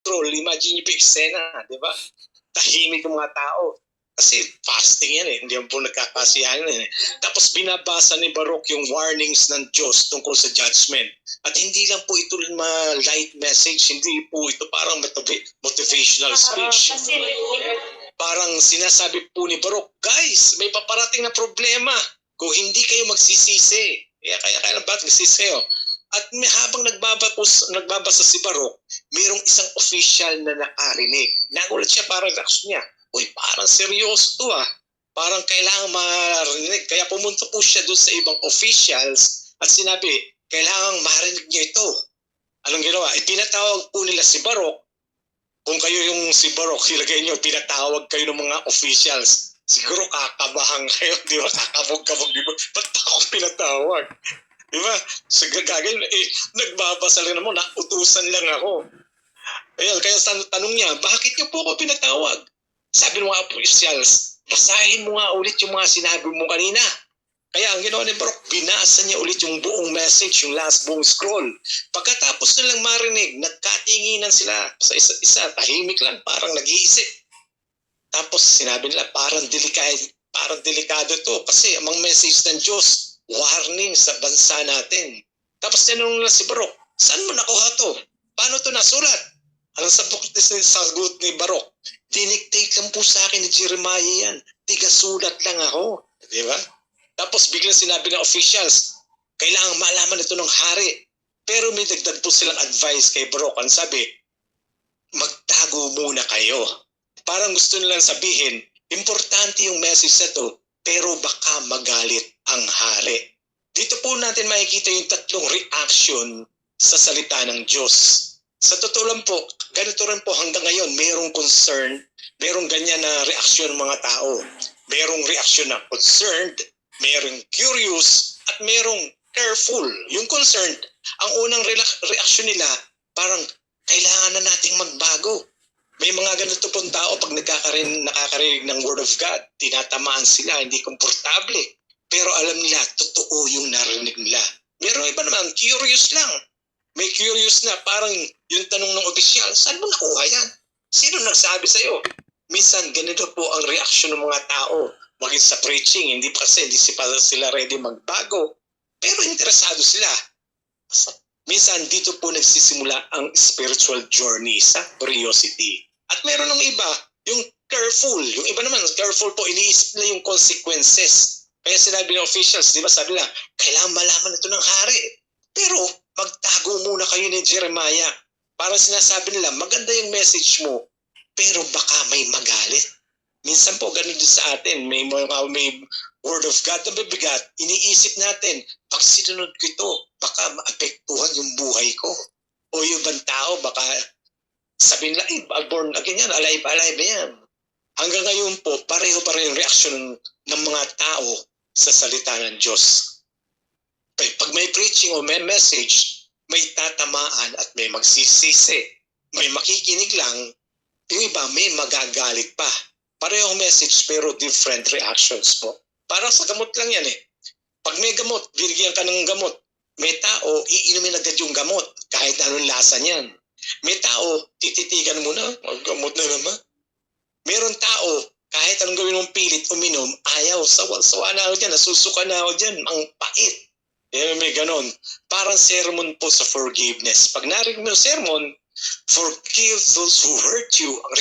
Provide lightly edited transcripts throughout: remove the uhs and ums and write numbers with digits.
control. Imagine yung eksena, di ba? Tahimik yung mga tao. Kasi fasting yan hindi yan po nagkakasiyahan eh. Tapos binabasa ni Baruch yung warnings ng Diyos tungkol sa judgment. At hindi lang po ito light message, hindi po ito parang motivational speech. Parang sinasabi po ni Baruch, guys, may paparating na problema kung hindi kayo magsisisi. Kaya bakit magsisisi kayo? At habang nagbabasa si Baruch, mayroong isang official na nakarinig. Nagulat siya, parang reaction niya. Uy, parang seryoso to Parang kailangan marinig. Kaya pumunta po siya doon sa ibang officials at sinabi, kailangan marinig niyo ito. Anong ginawa? Pinatawag po nila si Baruch. Kung kayo yung si Baruch, ilagay niyo, pinatawag kayo ng mga officials. Siguro kakabahan kayo, di ba? Kakabog-kabog, di ba? Ba't ako pinatawag? Di ba? Sa gagawin, nagbabasa lang naman, utusan lang ako. Ayun, kaya tanong niya, bakit niyo po ako pinatawag? Sabi ng mga officials, basahin mo nga ulit yung mga sinabi mo kanina. Kaya ang ginawa ni Baruch, binasa niya ulit yung buong message, yung last buong scroll. Pagkatapos nilang marinig, nagkatinginan sila sa isa't isa, tahimik lang, parang nag-iisip. Tapos sinabi nila, parang delikado to kasi ang message ng Diyos, warning sa bansa natin. Tapos tinanong nila si Baruch, saan mo nakuha to? Paano to nasulat? Ang sagot ni Baruch, diniktate lang po sa akin ni Jeremiah yan. Tiga-sulat lang ako. Di ba? Tapos biglang sinabi ng officials, kailangan malaman ito ng hari. Pero may dagdag po silang advice kay Baruch. Ang sabi, magtago muna kayo. Parang gusto nilang sabihin, importante yung message na to, pero baka magalit ang hari. Dito po natin makikita yung tatlong reaction sa salita ng Diyos. Sa totoo lang po, ganito rin po hanggang ngayon, mayroong concern, mayroong ganyan na reaksyon ng mga tao. Mayroong reaksyon na concerned, mayroong curious, at mayroong careful. Yung concerned, ang unang reaksyon nila, parang kailangan na nating magbago. May mga ganito pong tao, pag nakakarinig ng Word of God, tinatamaan sila, hindi komportable. Pero alam nila, totoo yung narinig nila. Mayroong iba naman, curious lang. May curious na parang yung tanong ng opisyal, saan mo nakuha yan? Sino nagsabi sa'yo? Minsan ganito po ang reaksyon ng mga tao. Maging sa preaching, hindi pa kasi hindi sila ready magbago. Pero interesado sila. Minsan dito po nagsisimula ang spiritual journey sa curiosity. At meron ng iba, yung careful. Yung iba naman, careful po, iniisip na yung consequences. Kaya sinabi ng officials, di ba sabi nila, kailangan malaman ito ng hari. Pero magtago muna kayo ni Jeremiah. Parang sinasabi nila, maganda yung message mo, pero baka may magalit. Minsan po, ganun din sa atin. May word of God na bibigat. Iniisip natin, pag sinunod ko ito, baka maapektuhan yung buhay ko. O yung ibang tao, baka sabihin nila, born again yan, alive yan. Hanggang ngayon po, pareho pa rin yung reaction ng mga tao sa salita ng Diyos. Pag may preaching o may message, may tatamaan at may magsisisi. May makikinig lang, yung iba may magagalit pa. Parehong message pero different reactions po. Para sa gamot lang yan Pag may gamot, binigyan ka ng gamot. May tao, iinumin agad yung gamot kahit anong lasa niyan. May tao, tititigan mo na, gamot na naman. Meron tao, kahit anong gawin mong pilit, uminom, ayaw, sawa na ako dyan, nasusuka na ako dyan, ang pait. May ganon. Parang sermon po sa forgiveness. Pag narinig mo yung sermon, forgive those who hurt you. Ang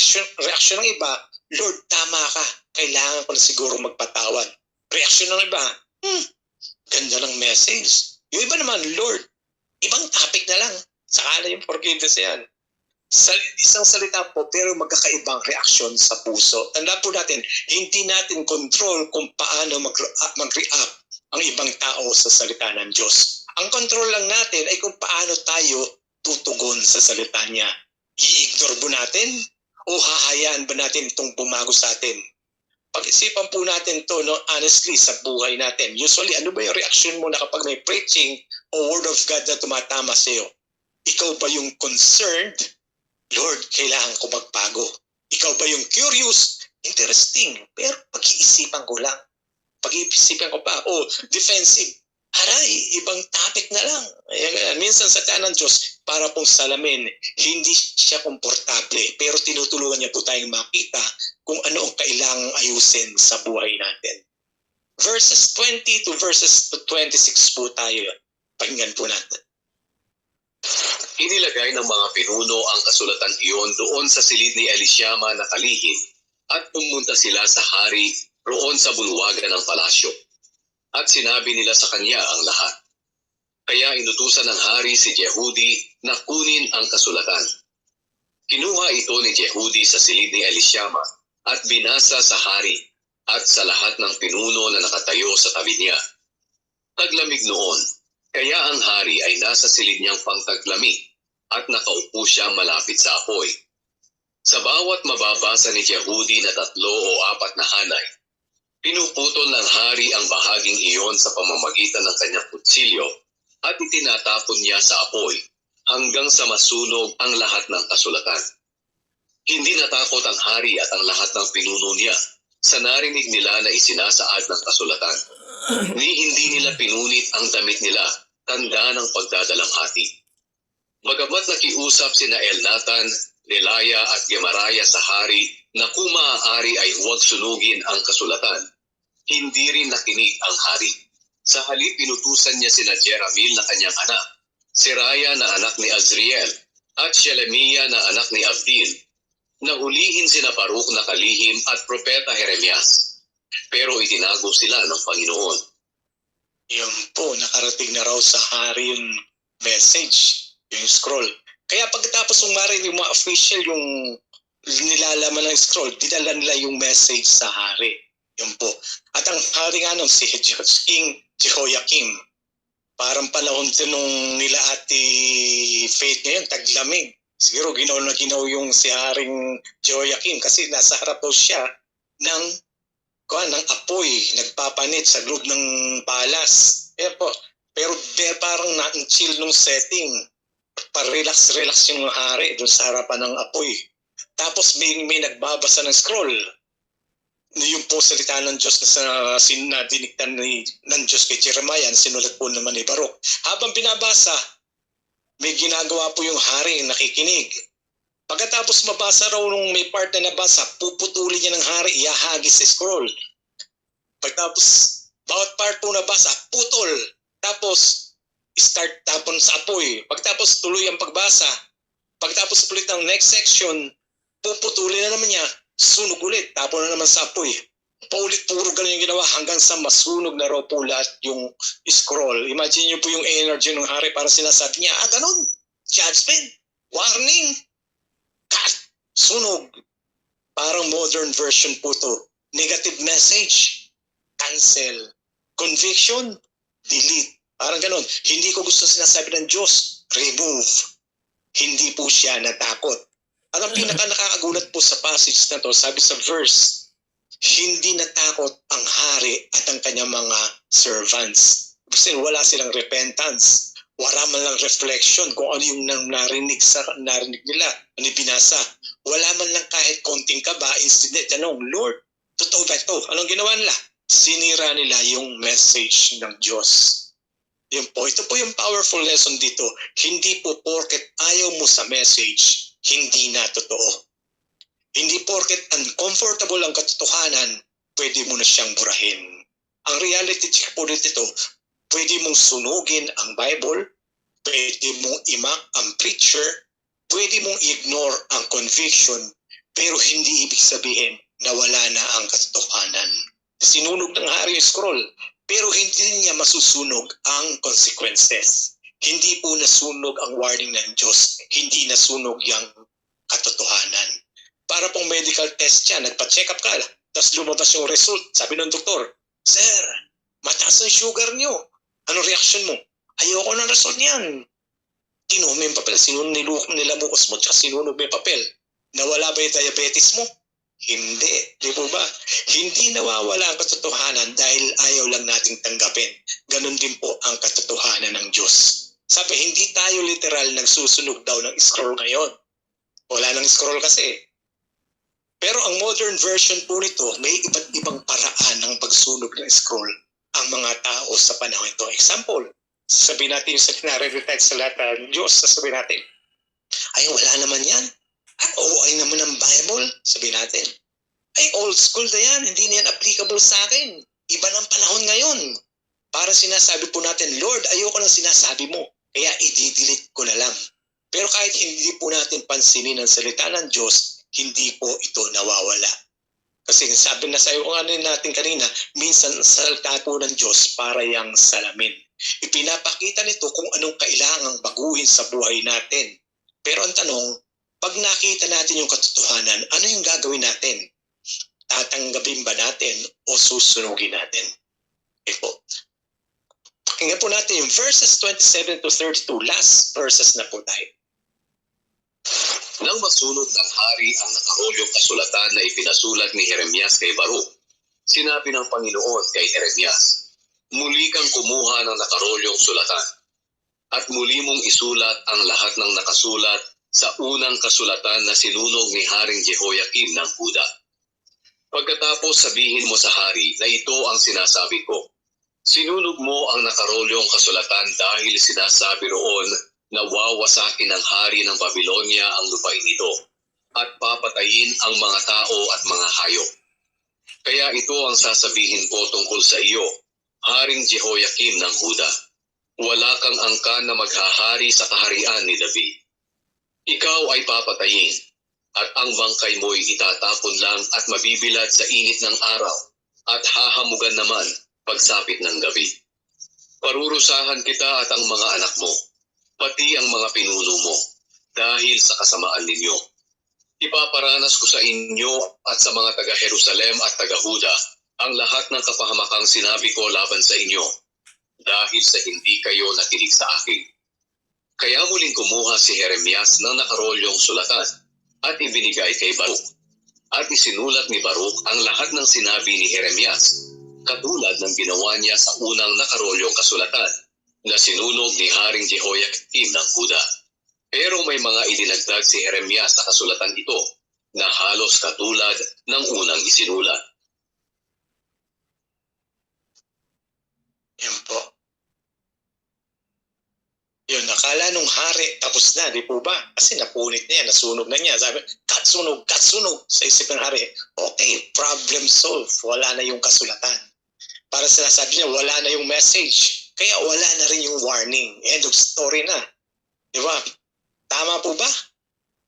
reaksyon ng iba, Lord, tama ka. Kailangan ko na siguro magpatawad. Reaksyon ng iba, ganda ng message. Yung iba naman, Lord, ibang topic na lang. Saka na yung forgiveness yan. Isang salita po, pero magkakaibang reaksyon sa puso. Tanda po natin, hindi natin control kung paano mag-react ang ibang tao sa salita ng Diyos. Ang control lang natin ay kung paano tayo tutugon sa salita niya. I-ignore ba natin? O hahayaan ba natin itong bumago sa atin? Pag-isipan po natin to honestly sa buhay natin. Usually, ano ba yung reaction mo na kapag may preaching o word of God na tumatama sa iyo? Ikaw ba yung concerned? Lord, kailangan ko magbago. Ikaw ba yung curious? Interesting. Pero pag-iisipan ko lang. Pag-iisipan ko pa, defensive. Aray, ibang topic na lang. Minsan sa ng Diyos, para pong salamin, hindi siya komportable. Pero tinutulungan niya po tayong makita kung ano ang kailangang ayusin sa buhay natin. Verses 20 to verses 26 po tayo. Pakinggan po natin. Inilagay ng mga pinuno ang kasulatan iyon doon sa silid ni Elishama na kalihim at pumunta sila sa hari roon sa bulwagan ng palasyo. At sinabi nila sa kanya ang lahat. Kaya inutusan ng hari si Jehudi na kunin ang kasulatan. Kinuha ito ni Jehudi sa silid ni Elishama at binasa sa hari at sa lahat ng pinuno na nakatayo sa tabi niya. Taglamig noon, kaya ang hari ay nasa silid niyang pangtaglamig at nakaupo siya malapit sa apoy. Sa bawat mababasa ni Jehudi na 3 o 4 na hanay, pinuputol ng hari ang bahaging iyon sa pamamagitan ng kanyang kutsilyo at itinatapon niya sa apoy hanggang sa masunog ang lahat ng kasulatan. Hindi natakot ang hari at ang lahat ng pinuno niya sa narinig nila na isinasaad ng kasulatan. Hindi nila pinunit ang damit nila, tanda ng pagdadalamhati. Bagamat nakiusap sina Elnatan, Delaya at Gemaraya sa hari na kung maaari ay huwag sunugin ang kasulatan, hindi rin nakinig ang hari. Sa halip pinutusan niya sina Jeramil na kanyang anak, Seraya na anak ni Azriel, at Shelemiah na anak ni Abdil, na hulihin sina Baruk na kalihim at propeta Jeremias. Pero itinago sila ng Panginoon. Yun po, nakarating na raw sa hari yung message, yung scroll. Kaya pagkatapos umari yung mga official yung nilalaman ng scroll, dinala nila yung message sa hari. Yun po. At ang hari nga nun, si King Jehoiakim. Parang panahon din nung nila Ate Faith ngayon, taglamig. Siguro ginaw na ginaw yung si Haring Jehoiakim kasi nasa harap daw siya ng apoy, nagpapanit sa loob ng palas. Yan po. Pero parang na-chill nung setting. Pa-relax yung hari doon sa harapan ng apoy. Tapos may nagbabasa ng scroll. Yung po salita ng Diyos na diniktan ng Diyos kay Jeremiah, sinulat po naman ni Baruk. Habang binabasa, may ginagawa po yung hari, nakikinig. Pagkatapos mabasa raw nung may part na nabasa, puputulin niya ng hari, ihahagis sa scroll. Pagkatapos, bawat part po nabasa, putol. Tapos, start tapon sa apoy. Pagkatapos, tuloy ang pagbasa. Pagkatapos ulit ng next section, puputulin na naman niya, sunog ulit, tapon na naman sa apoy. Paulit puro ganun yung ginawa hanggang sa masunog na raw po lahat yung scroll. Imagine niyo po yung energy ng hari para sinasabi niya, ganun, judgment, warning, cut, sunog. Parang modern version po to. Negative message, cancel. Conviction, delete. Parang ganun. Hindi ko gusto sinasabi ng Diyos, remove. Hindi po siya natakot. At ang pinaka-nakakagulat po sa passage na to, sabi sa verse, hindi natakot ang hari at ang kanyang mga servants. Kasi wala silang repentance. Wala man lang reflection kung ano yung narinig nila, ano yung binasa. Wala man lang kahit konting kaba, instead tanong, Lord, totoo ba ito? Anong ginawa nila? Sinira nila yung message ng Diyos. Yun po, ito po yung powerful lesson dito. Hindi po porket ayaw mo sa message, hindi na totoo. Hindi porket uncomfortable ang katotohanan, pwede mo na siyang burahin. Ang reality check po dito, pwede mong sunugin ang Bible, pwede mong imak ang preacher, pwede mong ignore ang conviction, pero hindi ibig sabihin na wala na ang katotohanan. Sinunog ng hari yung scroll, pero hindi niya masusunog ang consequences. Hindi po nasunog ang warning ng Diyos, hindi nasunog yung katotohanan. Para pong medical test siya, nagpa-check up ka, tapos lumabas yung result. Sabi ng doktor, Sir, mataas ang sugar niyo. Anong reaction mo? Ayoko ng result niyan. Kinuha mo yung papel, nilamukos mo, tsaka sinunog mo yung papel. Nawala ba yung diabetes mo? Hindi. Di po ba? Hindi nawawala ang katotohanan dahil ayaw lang nating tanggapin. Ganon din po ang katotohanan ng Diyos. Sabi, hindi tayo literal nagsusunog daw ng scroll ngayon. Wala nang scroll kasi. Pero ang modern version po nito, may iba't ibang paraan ng pagsunog ng scroll. ang mga tao sa panahon ito. Example, sabihin natin yung sa nare-recite sa lahat ng Diyos, sabihin natin, ay wala naman yan. Ay naman ang Bible, sabihin natin. Ay old school na yan, hindi na yan applicable sa akin. Iba ng panahon ngayon. Para sinasabi po natin, Lord, ayoko ng sinasabi mo, kaya i-delete ko na lang. Pero kahit hindi po natin pansinin ang salita ng Diyos, hindi po ito nawawala. Kasi sabi na sa iyo natin kanina, minsan salita po ng Diyos para yang salamin. Ipinapakita nito kung anong kailangang baguhin sa buhay natin. Pero ang tanong, pag nakita natin yung katotohanan, ano yung gagawin natin? Tatanggapin ba natin o susunugin natin? Ito. Pakinggan po natin yung verses 27 to 32. Last verses na po tayo. Nang masunod ng hari ang nakarolyong kasulatan na ipinasulat ni Jeremias kay Baruch, sinabi ng Panginoon kay Jeremias, muli kang kumuha ng nakarolyong sulatan, at muli mong isulat ang lahat ng nakasulat sa unang kasulatan na sinunog ni Haring Jehoiakim ng Huda. Pagkatapos sabihin mo sa hari na ito ang sinasabi ko, sinunog mo ang nakarolyong kasulatan dahil sinasabi roon na wawasakin ng hari ng Babylonia ang lupain ito at papatayin ang mga tao at mga hayop. Kaya ito ang sasabihin ko tungkol sa iyo, Haring Jehoiakim ng Huda. Wala kang angkan na maghahari sa kaharian ni David. Ikaw ay papatayin at ang bangkay mo'y itatapon lang at mabibilad sa init ng araw at hahamugan naman pagsapit ng gabi. Parurusahan kita at ang mga anak mo, pati ang mga pinuno mo, dahil sa kasamaan ninyo. Ipaparanas ko sa inyo at sa mga taga-Jerusalem at taga-Huda ang lahat ng kapahamakang sinabi ko laban sa inyo, dahil sa hindi kayo nakinig sa akin. Kaya muling kumuha si Jeremias ng nakarolyong sulatan at ibinigay kay Baruch. At isinulat ni Baruch ang lahat ng sinabi ni Jeremias, katulad ng ginawa niya sa unang nakarolyong kasulatan na sinunog ni Haring Jehoiakim ng Huda. Pero may mga idinagdag si Jeremias sa kasulatan ito na halos katulad ng unang isinulat. Yan po. Yun, nakala nung hari, tapos na, di po ba? Kasi napunit na yan, nasunog na niya. Sabi, katsunog, katsunog. Sa isip ng hari, okay, problem solved. Wala na yung kasulatan. Para sinasabi niya, wala na yung message. Kaya wala na rin yung warning. End of story na. Di ba? Tama po ba?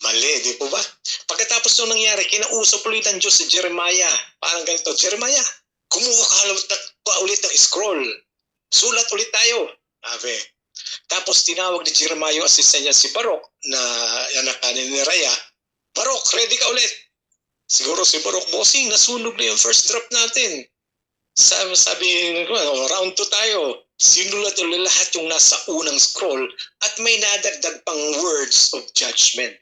Mali, di po ba? Pagkatapos nung nangyari, kinausap ulit ng Diyos si Jeremiah. Parang ganito, Jeremiah, kumuha ka ulit ng scroll. Sulat ulit tayo. Sabi. Tapos tinawag ni Jeremiah yung assistant niya si Baruch na anak ni Neraya. Baruch, ready ka ulit. Siguro si Baruch, bossing, nasunog na yung first drop natin. Sabi round 2 tayo. Sinulat ulit lahat yung nasa unang scroll at may nadagdag pang words of judgment.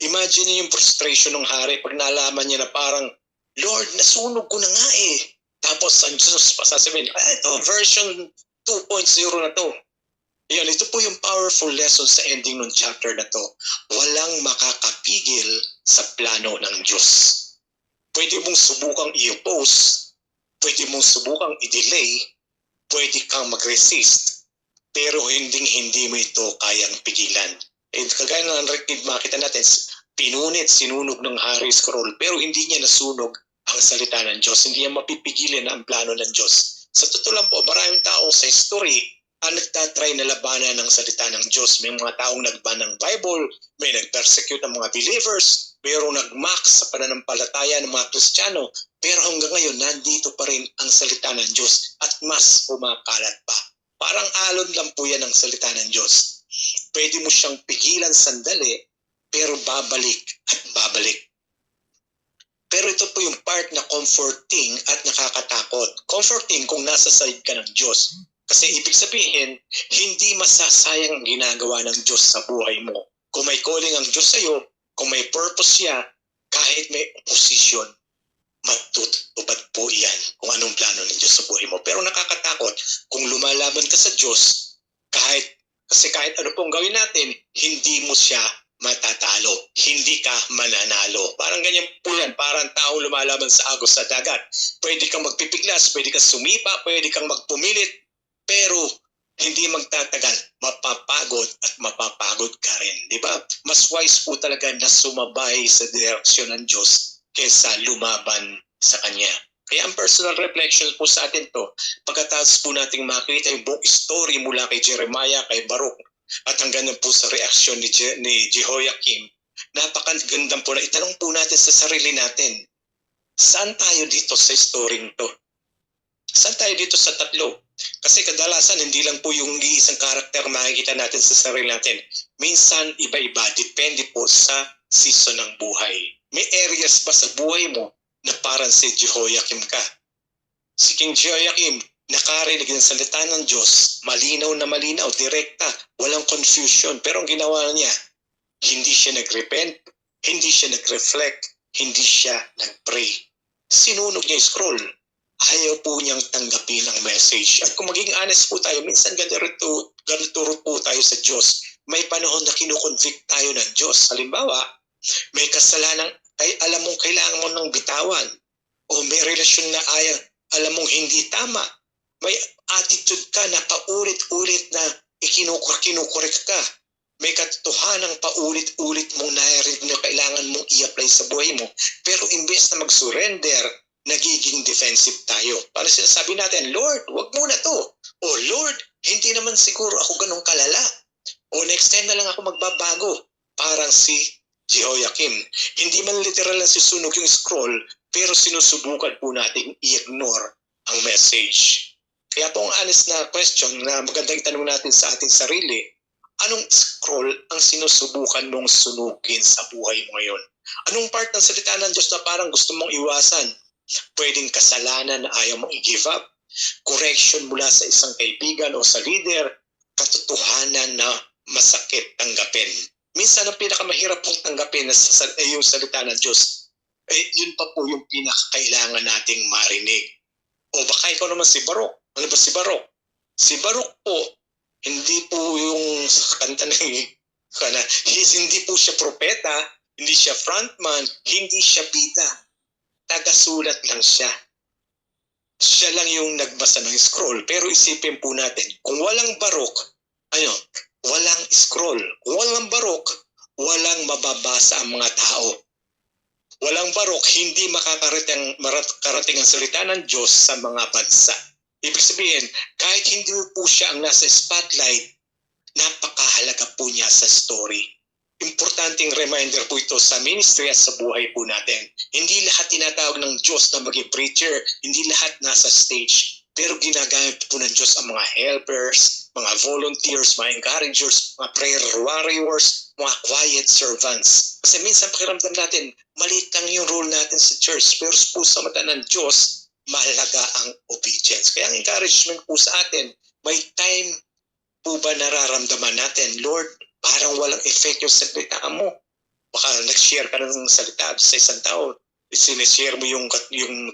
Imagine yung frustration ng hari pag nalaman niya na parang, Lord, nasunog ko na nga eh. Tapos ang Diyos pa sasabihin, ito version 2.0 na to. Yan, ito po yung powerful lesson sa ending ng chapter na to. Walang makakapigil sa plano ng Diyos. Pwede mong subukang i-oppose, pwede mong subukang i-delay, pwede kang mag-resist, pero hindi mo ito kayang pigilan. And kagaya ng makita natin, pinunit, sinunog ng hari scroll, pero hindi niya nasunog ang salita ng Diyos. Hindi niya mapipigilin ang plano ng Diyos. Sa totoo lang po, maraming tao sa history ang nagtatry na labanan ng salita ng Diyos. May mga taong nagban ng Bible, may nag-persecute ng mga believers, mayroong nag-mock sa pananampalataya ng mga Kristiyano, pero hanggang ngayon, nandito pa rin ang salita ng Diyos at mas kumakalat pa. Parang alon lang po yan ang salita ng Diyos. Pwede mo siyang pigilan sandali, pero babalik at babalik. Pero ito po yung part na comforting at nakakatakot. Comforting kung nasa side ka ng Diyos. Kasi ibig sabihin, hindi masasayang ang ginagawa ng Diyos sa buhay mo. Kung may calling ang Diyos sa iyo, kung may purpose siya, kahit may opposition, matutupad po yan kung anong plano ng Diyos sa buhay mo. Pero nakakatakot kung lumalaban ka sa Diyos, kasi kahit ano pong gawin natin, hindi mo siya matatalo. Hindi ka mananalo. Parang ganyan po yan. yan, parang taong lumalaban sa agos sa dagat. Pwede kang magpipiglas, pwede kang sumipa, pwede kang magpumilit, pero hindi magtatagal, mapapagod at mapapagod ka rin. Di ba? Mas wise po talaga na sumabay sa direksyon ng Diyos kaysa lumaban sa Kanya. Kaya ang personal reflection po sa atin to, pagkatapos po nating makita yung buong story mula kay Jeremiah, kay Baruch, at hanggang po sa reaksyon ni Jehoiakim, napakagandang po na itanong po natin sa sarili natin, saan tayo dito sa story to? Saan tayo dito sa tatlo? Kasi kadalasan hindi lang po yung isang karakter makikita natin sa sarili natin. Minsan iba-iba, depende po sa season ng buhay. May areas ba sa buhay mo na parang si Jehoiakim ka? Si King Jehoiakim, nakarinig ng salita ng Diyos, malinaw na malinaw, direkta, walang confusion. Pero ang ginawa niya, hindi siya nag-repent, hindi siya nag-reflect, hindi siya nag-pray. Sinunog niya yung scroll. Ayaw po niyang tanggapin ang message. At kung maging honest po tayo, minsan ganito po tayo sa Diyos. May panahon na kinukonvict tayo ng Diyos. Halimbawa, may kasalanan ay alam mong kailangan mo ng bitawan. O may relasyon na alam mong hindi tama. May attitude ka na paulit-ulit na kinukorek ka. May katotohanan paulit-ulit mong narinig na kailangan mong i-apply sa buhay mo. Pero imbes na mag-surrender, nagiging defensive tayo. Para sinasabi natin, Lord, wag muna to. O Lord, hindi naman siguro ako ganun kalala. O next time na lang ako magbabago. Parang si Jehoiakim. Hindi man literal na sisunog yung scroll, pero sinusubukan po natin i-ignore ang message. Kaya po ang honest na question na magandang itanong natin sa ating sarili, anong scroll ang sinusubukan mong sunugin sa buhay mo ngayon? Anong part ng salita ng Diyos na parang gusto mong iwasan? Pwedeng kasalanan na ayaw mong i-give up, correction mula sa isang kaibigan o sa leader, katotohanan na masakit tanggapin. Minsan ang pinakamahirap pong tanggapin na yung salita ng Diyos, yun pa po yung pinakakailangan nating marinig. O baka ikaw naman si Baruch. Ano ba si Baruch? Si Baruch po, hindi po yung kanta ng hindi po siya propeta, hindi siya frontman, hindi siya bida. Tagasulat lang siya. Siya lang yung nagbasa ng scroll. Pero isipin po natin, kung walang Baruch, walang scroll. Kung walang Baruch, walang mababasa ang mga tao. Walang Baruch, hindi makakarating ang salita ng Diyos sa mga bansa. Ibig sabihin, kahit hindi po siya ang nasa spotlight, napakahalaga po niya sa story. Importanteng reminder po ito sa ministry at sa buhay po natin. Hindi lahat tinatawag ng Diyos na maging preacher, hindi lahat nasa stage. Pero ginagamit po ng Diyos ang mga helpers, mga volunteers, mga encouragers, mga prayer warriors, mga quiet servants. Kasi minsan pakiramdam natin, maliit lang yung role natin sa church. Pero po sa mata ng Diyos, mahalaga ang obedience. Kaya ang encouragement po sa atin, may time po ba nararamdaman natin, Lord, parang walang effect yung salita mo. Baka nag-share ka ng salita sa isang tao, sinishare mo yung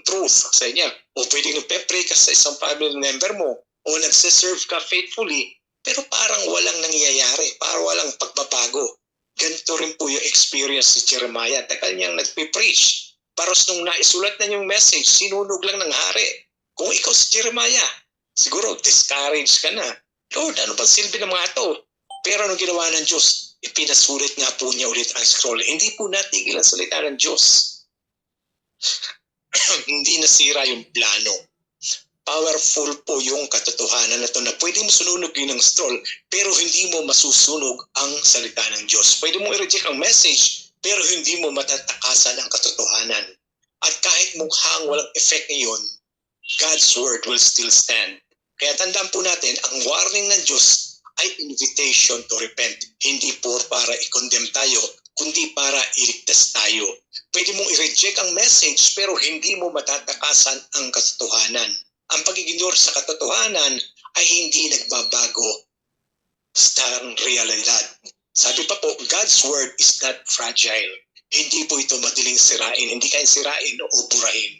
truth sa niya. O pwedeng nagpe-pray ka sa isang family member mo. O nagsiserve ka faithfully, pero parang walang nangyayari, parang walang pagbabago. Ganito rin po yung experience ni Jeremiah. Tagal niyang nagpe-preach. Paros nung naisulat na yung message, sinunog lang ng hari. Kung ikaw si Jeremiah, siguro discouraged ka na. Lord, ano bang silbi ng mga to? Pero anong ginawa ng Diyos? Ipinasulit nga po niya ulit ang scroll. Hindi po natigil ang salita ng Diyos. Hindi nasira yung plano. Powerful po yung katotohanan na ito na pwede mo sunugin ng scroll pero hindi mo masusunog ang salita ng Diyos. Pwede mo i-reject ang message pero hindi mo matatakasan ang katotohanan. At kahit mukhang walang effect ngayon, God's word will still stand. Kaya tandaan po natin, ang warning ng Diyos ay invitation to repent. Hindi po para i-condemn tayo, kundi para iligtas tayo. Pwede mong i-reject ang message pero hindi mo matatakasan ang katotohanan. Ang pag-ignore sa katotohanan ay hindi nagbabago sa realidad. Sabi pa po, God's word is not fragile. Hindi po ito madaling sirain. Hindi kayang sirain o burahin.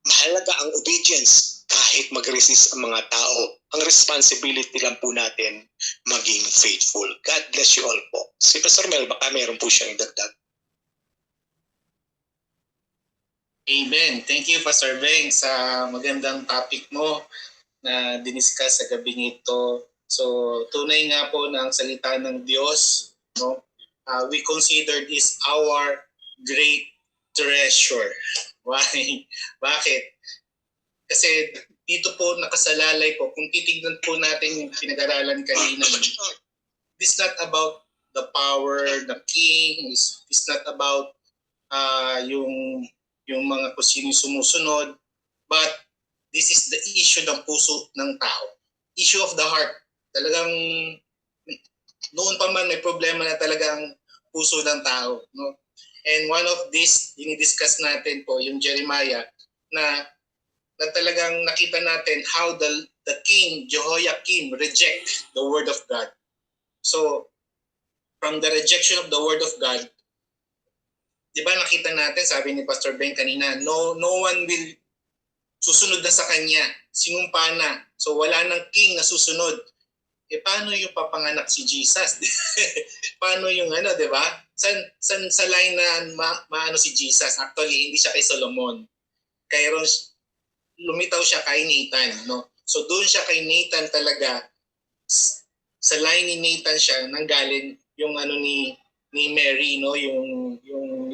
Mahalaga ang obedience kahit mag-resist ang mga tao. Ang responsibility lang po natin maging faithful. God bless you all po. Si Pastor Mel, baka meron po siyang idagdag. Amen. Thank you, Pastor Beng, sa magandang topic mo na diniscuss sa gabi nito. So, tunay nga po na ang salita ng Diyos, no? We consider this our great treasure. Why? Bakit? Kasi dito po nakasalalay po, kung titignan po natin yung pinag-aralan kanina, it's not about the power, the king, it's not about yung mga kung sino sumusunod, but this is the issue ng puso ng tao. Issue of the heart. Talagang noon pa man may problema na talagang puso ng tao. No? And one of this, dinidiscuss natin po, yung Jeremiah, na talagang nakita natin how the king, Jehoiakim, reject the word of God. So, from the rejection of the word of God, di ba nakita natin, sabi ni Pastor Ben kanina, no one will susunod na sa kanya, sinumpa na. So wala nang king na susunod. Paano yung papanganak si Jesus? Paano yung di ba? Sa line na maano si Jesus? Actually, hindi siya kay Solomon. Lumitaw siya kay Nathan, no? So doon siya kay Nathan talaga, sa line ni Nathan siya nanggaling yung ni Mary, no? Yung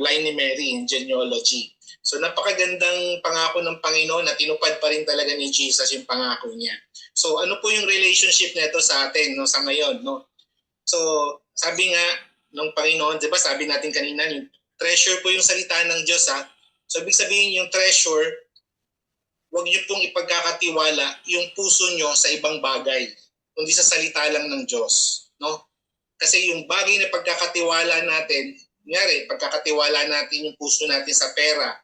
line ni Mary in genealogy. So napakagandang pangako ng Panginoon na tinupad pa rin talaga ni Jesus yung pangako niya. So ano po yung relationship nito sa atin, no, sa ngayon, no? So sabi nga ng Panginoon, 'di ba? Sabi natin kanina, yung treasure po yung salita ng Diyos, ha. So ibig sabihin yung treasure, huwag niyo pong ipagkakatiwala yung puso niyo sa ibang bagay, kundi sa salita lang ng Diyos, no? Kasi yung bagay na pagkakatiwala natin, kunyari, pagkakatiwala natin yung puso natin sa pera.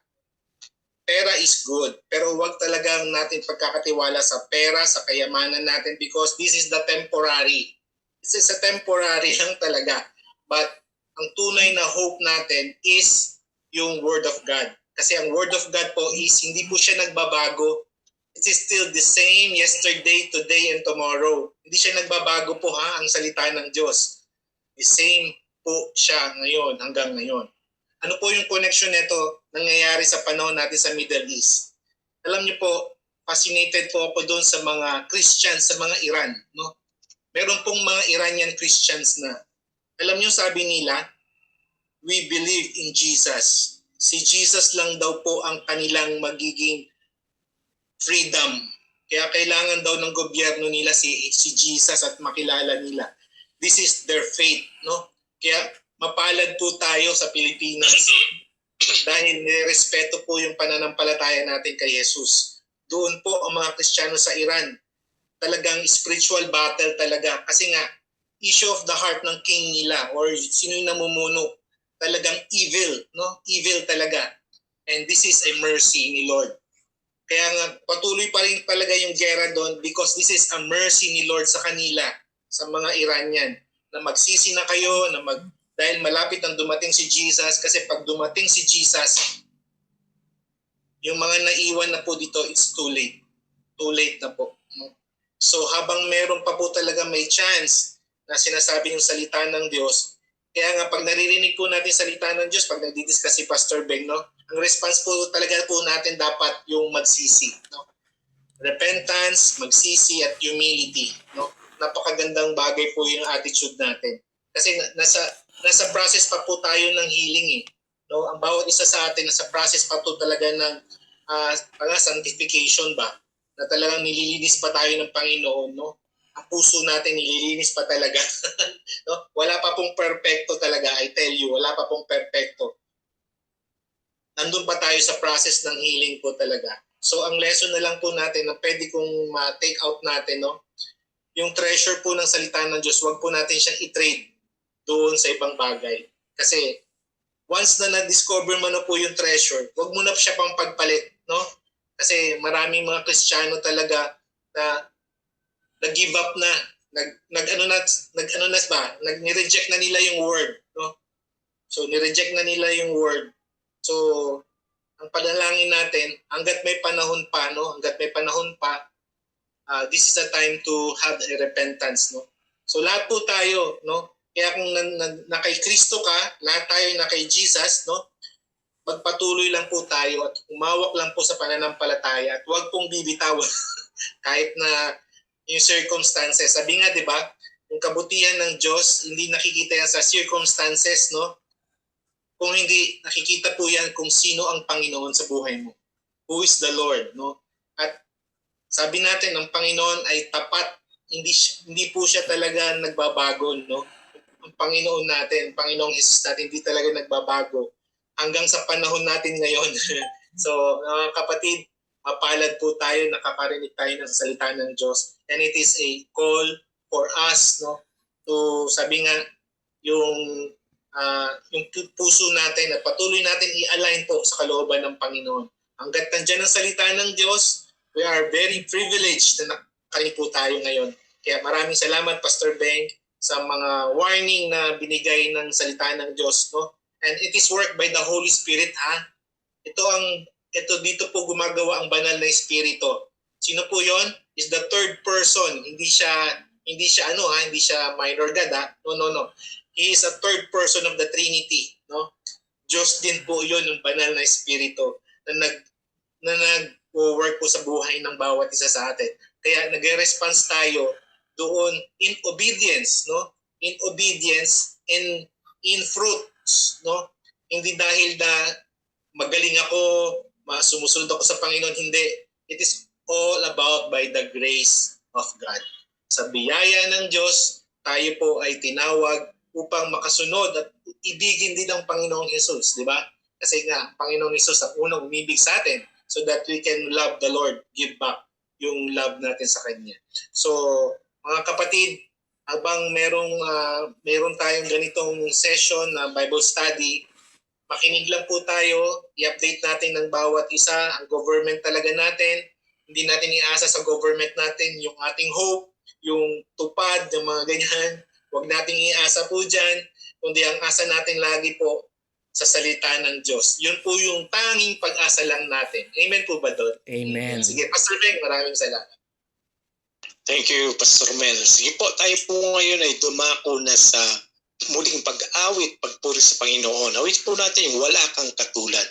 Pera is good, pero wag talagang natin pagkakatiwala sa pera, sa kayamanan natin, because this is the temporary. This is a temporary lang talaga. But ang tunay na hope natin is yung Word of God. Kasi ang Word of God po is hindi po siya nagbabago. It is still the same yesterday, today, and tomorrow. Hindi siya nagbabago po, ha, ang salita ng Diyos. The same po siya ngayon, hanggang ngayon. Ano po yung connection nito nangyayari sa panahon natin sa Middle East? Alam niyo po, fascinated po ako doon sa mga Christians, sa mga Iran. No? Meron pong mga Iranian Christians na, alam niyo sabi nila, we believe in Jesus. Si Jesus lang daw po ang kanilang magiging freedom. Kaya kailangan daw ng gobyerno nila si Jesus at makilala nila. This is their faith, no? Kaya mapalad po tayo sa Pilipinas dahil nirespeto po yung pananampalataya natin kay Jesus. Doon po ang mga Kristiyano sa Iran, talagang spiritual battle talaga. Kasi nga, issue of the heart ng king nila or sino yung namumuno, talagang evil, no? Evil talaga. And this is a mercy ni Lord. Kaya nga, patuloy pa rin talaga yung gera doon because this is a mercy ni Lord sa kanila, sa mga Iranian, na magsisi na kayo, dahil malapit ang dumating si Jesus. Kasi pag dumating si Jesus, yung mga naiwan na po dito, it's too late. Too late na po. So habang meron pa po talaga may chance na sinasabi yung salita ng Diyos, kaya nga pag naririnig po natin salita ng Diyos, pag nagdidiscuss si Pastor Beng, no, ang response po talaga po natin dapat yung magsisi. No? Repentance, magsisi, at humility. No? Napakagandang bagay po yung attitude natin. Kasi nasa process pa po tayo ng healing. No? Ang bawat isa sa atin, nasa process pa po talaga ng sanctification ba? Na talagang nililinis pa tayo ng Panginoon. No? Ang puso natin nililinis pa talaga. No? Wala pa pong perfecto talaga, I tell you, wala pa pong perfecto. Nandun pa tayo sa process ng healing po talaga. So ang lesson na lang po natin na pwede kong ma-take out natin, no? Yung treasure po ng salita ng Diyos, wag po natin siyang i-trade doon sa ibang bagay. Kasi once na na-discover mo na po yung treasure, wag mo na siya pang pagpalit, no? Kasi maraming mga Kristiyano talaga na nag-give up na, nag-reject na nila yung word, no? So ni-reject na nila yung word. So ang panalangin natin, hangga't may panahon pa, no? Hangga't may panahon pa, this is a time to have a repentance, no? So lahat po tayo, no? Kaya kung na kay Kristo ka, lahat tayo na kay Jesus, no? magpatuloy lang po tayo at umawak lang po sa pananampalataya at huwag pong bibitawan kahit na yung circumstances. Sabi nga, di ba, yung kabutihan ng Diyos, hindi nakikita yan sa circumstances, no? Kung hindi, nakikita po yan kung sino ang Panginoon sa buhay mo. Who is the Lord, no? At sabi natin, ang Panginoon ay tapat. Hindi po siya talaga nagbabago, no? Ang Panginoon natin, Panginoong Jesus natin, hindi talaga nagbabago hanggang sa panahon natin ngayon. So, mga kapatid, mapalad po tayo, nakakarinig tayo ng salita ng Diyos. And it is a call for us, no? To, sabi nga, yung puso natin at patuloy natin i-align po sa kalooban ng Panginoon. Hanggat nandiyan ang salita ng Diyos, we are very privileged na nakarinig po tayo ngayon. Kaya maraming salamat, Pastor Beng, sa mga warning na binigay ng salita ng Diyos, no? And it is worked by the Holy Spirit, ha? Ito dito po gumagawa ang banal na espiritu. Sino po 'yon? Is the third person. Hindi siya minor God, ha? No. He is a third person of the Trinity, no? Diyos din po 'yon, yung banal na espiritu na nag-work po sa buhay ng bawat isa sa atin. Kaya nagre-response tayo doon in obedience, no? In obedience and in fruits, no? Hindi dahil magaling ako, sumusunod ako sa Panginoon, hindi. It is all about by the grace of God. Sa biyaya ng Diyos, tayo po ay tinawag upang makasunod at ibigin din ang Panginoong Jesus, di ba? Kasi nga, Panginoong Jesus ang unang umibig sa atin so that we can love the Lord, give back yung love natin sa Kanya. So, mga kapatid, habang meron tayong ganitong session na Bible study, makinig lang po tayo, i-update natin ng bawat isa ang government talaga natin. Hindi natin iasa sa government natin yung ating hope, yung tupad, yung mga ganyan. Huwag nating iasa po dyan, kundi ang asa natin lagi po sa salita ng Diyos. Yun po yung tanging pag-asa lang natin. Amen po ba doon? Amen. Sige, Pastor Beng, maraming salamat. Thank you, Pastor Mel. Sige po, tayo po ngayon ay dumako na sa muling pag-awit, pagpuri sa Panginoon. Awit po natin yung wala kang katulad.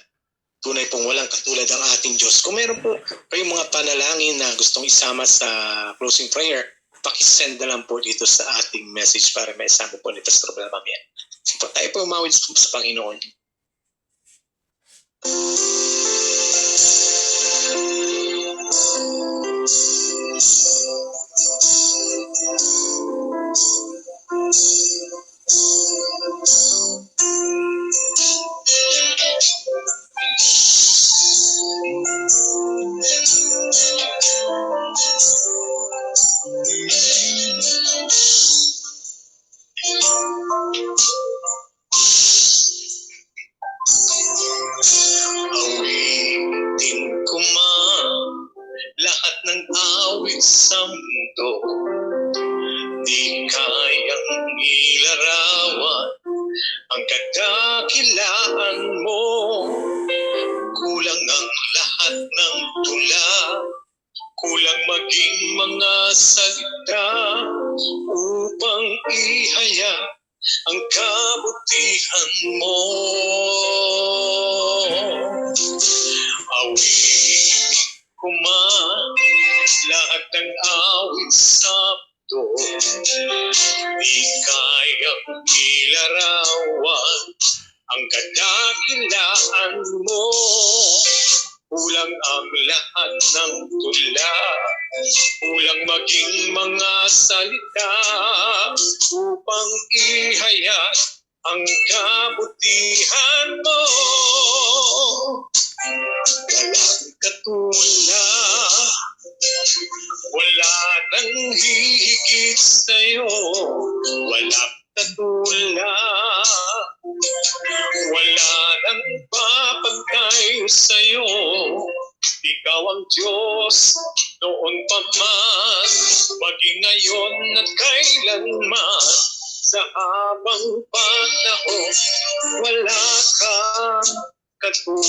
Tunay pong walang katulad ang ating Diyos. Kung meron po kayong mga panalangin na gustong isama sa closing prayer, pakisend na lang po dito sa ating message para maisama po ni Pastor Mel mamaya. Sige po, tayo po umawit sa Panginoon. Awitin ko man lahat ng awit sa mundo, di kayang ilarawan ang kadakilaan mo. Kulang ang lahat ng tula, kulang maging mga salita upang ihayag ang kabutihan mo. Awitin ko man lahat ng awit sa mundo, di kayang ilarawan ang kadakilaan mo. Kulang ang lahat ng tula, kulang maging mga salita upang ihayag ang kabutihan mo. Walang katulad, wala nang hihigit sa'yo. Walang katulad, wala nang papagkay sa'yo. Ikaw ang Diyos noon pa man, maging ngayon at kailanman. Sa habang panahon, wala kang katulad.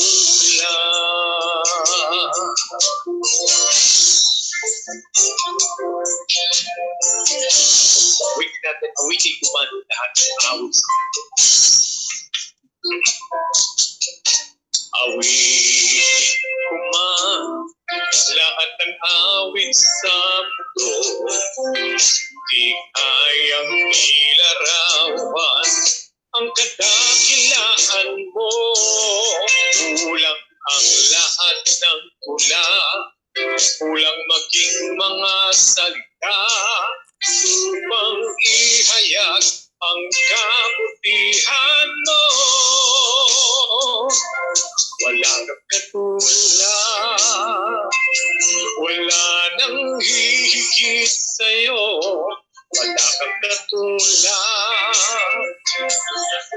Awitin ko man lahat ng awit sa mundo. Tuwing lahat ng awit sa mundo, di kayang ilarawan ang kadakilaan mo. Kulang ang lahat ng tula, kulang maging mga salita upang ihayag ang kabutihan mo. Wala kang katulad, wala nang hihigit sa'yo. Wala kang katulad,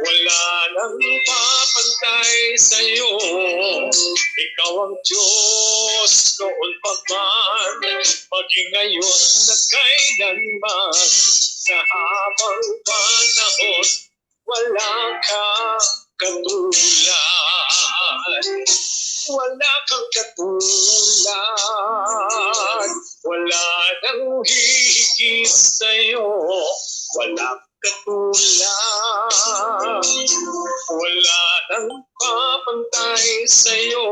wala nang papantay sa'yo. Ikaw ang Diyos noon pa man, maging ngayon na kailanman. Sa habang panahon, wala kang katulad. Wala kang katulad, wala nang hihigit sa'yo. Wala kang katulad, wala nang papantay sa'yo.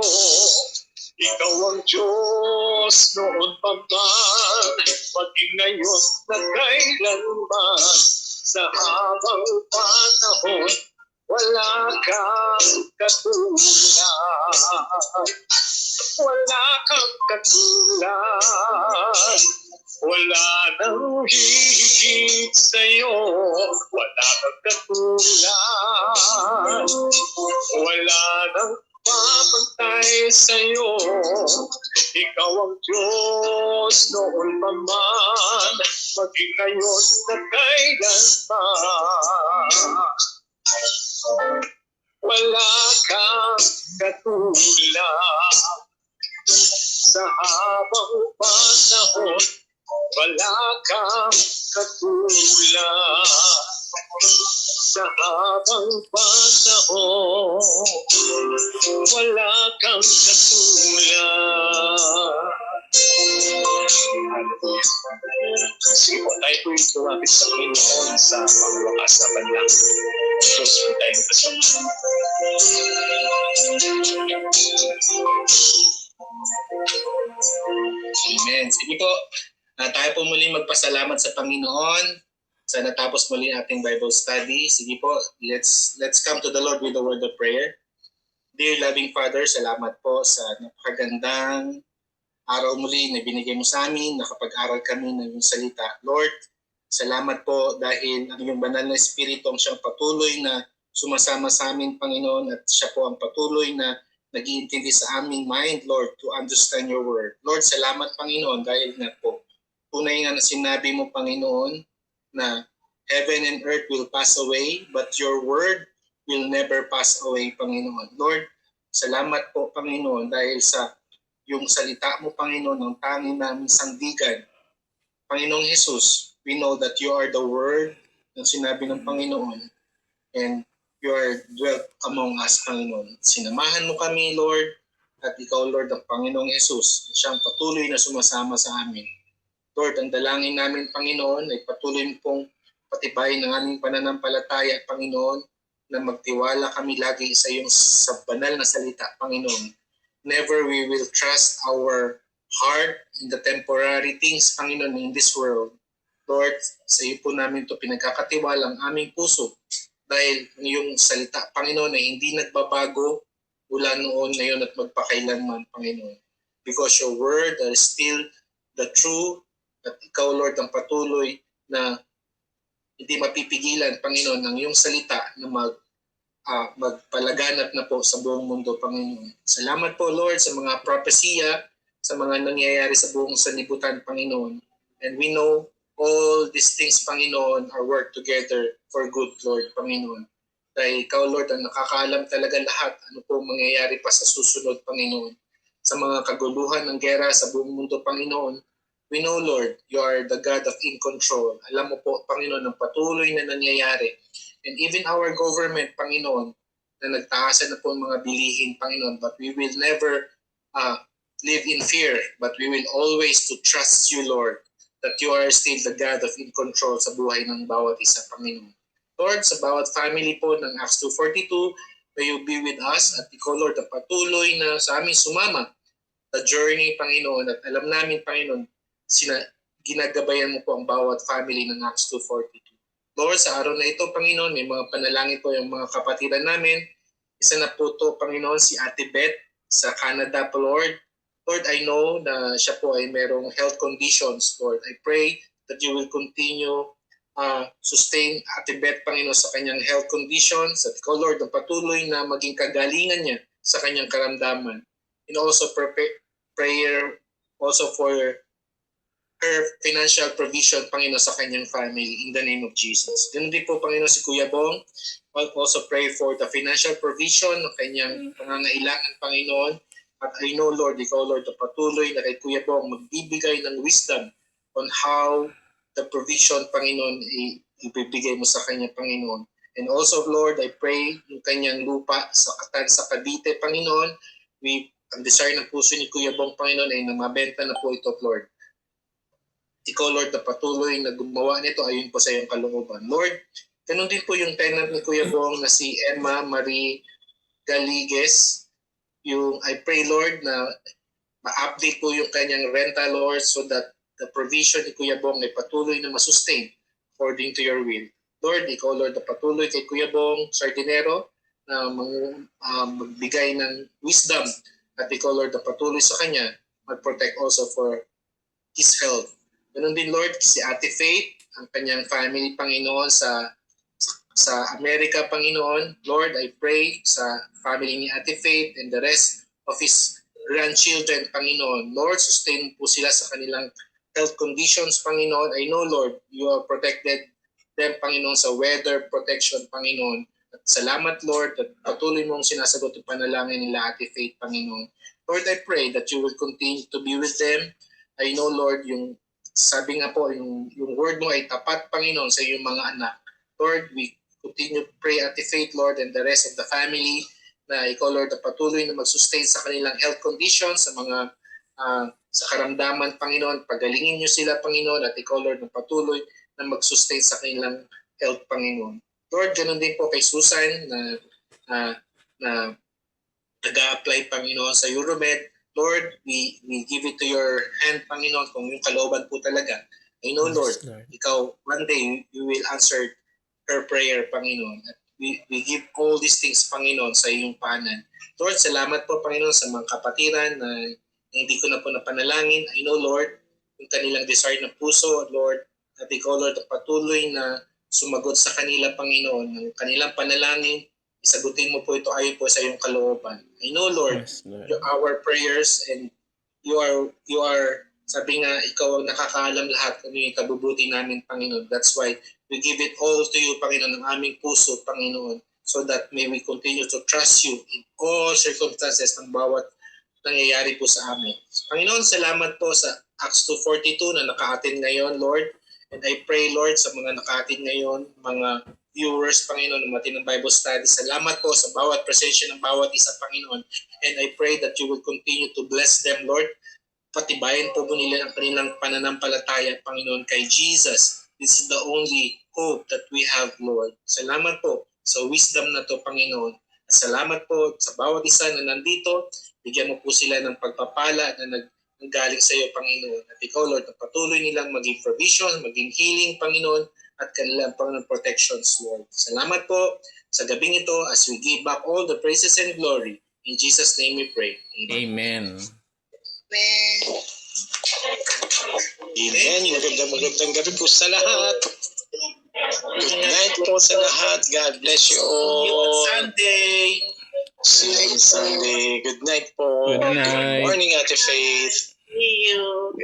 Ikaw ang Diyos noon pa man, maging ngayon na kailanman. Sa habang panahon, wala kang katulad. Wala kang katulad, wala nang hihigit sa'yo. Wala kang katulad, wala nang papantay sa'yo. Ikaw ang Diyos noon pa man, maging ngayon na kailanman. Wala kang katulad. Sa habang panahon, wala kang katulad. Sa habang panahon, wala kang katulad. Sige po, tayo po yung tumapit sa Panginoon sa pangwakas na panlang. Diyos po tayo magpasok. Amen. Sige po, tayo po muli magpasalamat sa Panginoon sa natapos muli ating Bible study. Sige po, let's come to the Lord with a word of prayer. Dear loving Father, salamat po sa napakagandang araw muli na binigay mo sa amin, nakapag-aral kami ng iyong salita. Lord, salamat po dahil ang iyong banal na Espiritu ang siyang patuloy na sumasama sa amin, Panginoon, at siya po ang patuloy na nag-iintindi sa aming mind, Lord, to understand your word. Lord, salamat, Panginoon, dahil nga po, tunay nga na sinabi mo, Panginoon, na heaven and earth will pass away, but your word will never pass away, Panginoon. Lord, salamat po, Panginoon, dahil sa yung salita mo, Panginoon, ang tanging naming sandigan. Panginoong Jesus, we know that you are the word ng sinabi ng Panginoon, and you are dwelt among us, Panginoon. Sinamahan mo kami, Lord, at ikaw, Lord, ang Panginoong Jesus, siyang patuloy na sumasama sa amin. Lord, ang dalangin namin, Panginoon, ay patuloy mo pong patibayin ng aming pananampalataya, Panginoon, na magtiwala kami lagi sa iyong sa banal na salita, Panginoon. Never we will trust our heart in the temporary things, Panginoon, in this world. Lord, sa iyo po namin ito pinagkakatiwala ang aming puso dahil ang iyong salita, Panginoon, ay hindi nagbabago mula noon, ngayon at magpakailanman, Panginoon. Because your word are still the true at ikaw, Lord, ang patuloy na hindi mapipigilan, Panginoon, ng iyong salita na magpalaganap na po sa buong mundo, Panginoon. Salamat po, Lord, sa mga propesya, sa mga nangyayari sa buong sanlibutan, Panginoon. And we know all these things, Panginoon, are work together for good, Lord, Panginoon. Dahil ikaw, Lord, ang nakakaalam talaga lahat ano po mangyayari pa sa susunod, Panginoon. Sa mga kaguluhan ng gera sa buong mundo, Panginoon, we know, Lord, you are the God of in control. Alam mo po, Panginoon, ang patuloy na nangyayari. And even our government, Panginoon, na nagtaasan na po ang mga bilihin, Panginoon, but we will never live in fear, but we will always to trust you, Lord, that you are still the God of in control sa buhay ng bawat isa, Panginoon. Lord, sa bawat family po ng Acts 2:42, may you be with us at ikaw, Lord, na patuloy na sa aming sumama the journey, Panginoon, at alam namin, Panginoon, ginagabayan mo po ang bawat family ng Acts 2:42. Lord, sa araw na ito, Panginoon, may mga panalangin po yung mga kapatiran namin. Isa na po to, Panginoon, si Ate Beth sa Canada po, Lord. Lord, I know na siya po ay merong health conditions, Lord. I pray that you will continue sustain Ate Beth, Panginoon, sa kanyang health conditions. At ikaw, Lord, ang patuloy na maging kagalingan niya sa kanyang karamdaman. And also prayer also for her financial provision, Panginoon, sa kanyang family in the name of Jesus. Ganun din po, Panginoon, si Kuya Bong. I'll also pray for the financial provision ng kanyang pangangailangan, Panginoon. At I know, Lord, ikaw, Lord, na patuloy na kay Kuya Bong magbibigay ng wisdom on how the provision, Panginoon, ibibigay mo sa kanya, Panginoon. And also, Lord, I pray yung kanyang lupa sa Cavite, Panginoon. Ang desire ng puso ni Kuya Bong, Panginoon, ay na mabenta na po ito, Lord. Ikaw, Lord, na patuloy na gumawa nito ayon po sa iyong kalooban. Lord, ganun din po yung tenant ni Kuya Bong na si Emma Marie Galigues. I pray, Lord, na ma-update po yung kanyang rental, Lord, so that the provision ni Kuya Bong ay patuloy na masustain according to your will. Lord, ikaw, Lord, na patuloy kay Kuya Bong Sardinero na magbigay ng wisdom at ikaw, Lord, na patuloy sa kanya mag-protect also for his health. Ganun din, Lord, si Ate Faith, ang kanyang family, Panginoon, sa Amerika, Panginoon. Lord, I pray sa family ni Ate Faith and the rest of his grandchildren, Panginoon. Lord, sustain po sila sa kanilang health conditions, Panginoon. I know, Lord, you have protected them, Panginoon, sa weather protection, Panginoon. At salamat, Lord, at patuloy mong sinasagot ang panalangin nila, Ate Faith, Panginoon. Lord, I pray that you will continue to be with them. I know, Lord, sabi nga po, yung word mo ay tapat, Panginoon, sa iyong mga anak. Lord, we continue to pray, Ate Faith, Lord, and the rest of the family na ikaw, Lord, na patuloy na mag-sustain sa kanilang health conditions, sa mga sa karamdaman, Panginoon. Pagalingin niyo sila, Panginoon, at ikaw, Lord, na patuloy na mag-sustain sa kanilang health, Panginoon. Lord, ganun din po kay Susan na nag-a-apply, Panginoon, sa Euromed. Lord, we give it to your hand, Panginoon, kung yung kalooban po talaga. I know, Lord, ikaw, one day, you will answer her prayer, Panginoon. At we give all these things, Panginoon, sa iyong panan. Lord, salamat po, Panginoon, sa mga kapatiran na hindi ko na po napanalangin. I know, Lord, yung kanilang desire ng puso, Lord, at ikaw, Lord, patuloy na sumagot sa kanila, Panginoon, ng kanilang panalangin. Isagutin mo po ito ayon po sa iyong kalooban. I know, Lord, Yes, Lord. our prayers and you are sabi nga, ikaw ang nakakaalam lahat kung yung kabubuti namin, Panginoon. That's why we give it all to you, Panginoon, ng aming puso, Panginoon, so that may we continue to trust you in all circumstances ng bawat nangyayari po sa amin. Panginoon, salamat po sa Acts 2:42 na naka-attend ngayon, Lord. And I pray, Lord, sa mga naka-attend ngayon, mga viewers, Panginoon, ng Matinong Bible Study. Salamat po sa bawat presensya ng bawat isa, Panginoon. And I pray that you will continue to bless them, Lord. Patibayan po nila ang kanilang pananampalataya, Panginoon, kay Jesus. This is the only hope that we have, Lord. Salamat po sa wisdom na to, Panginoon. At salamat po sa bawat isa na nandito. Bigyan mo po sila ng pagpapala na nanggaling sa iyo, Panginoon. At ikaw, Lord, na patuloy nilang maging provision, maging healing, Panginoon, at kanilang Panginoon protections, Lord. Salamat po sa gabing ito as we give back all the praises and glory. In Jesus' name we pray. Amen. Amen. Amen. Magandang gabi po sa lahat. Good night po sa lahat. God bless you See you on all. Sunday. See you on Sunday. Good night po. Good night. Good morning, Ate Faith. See you.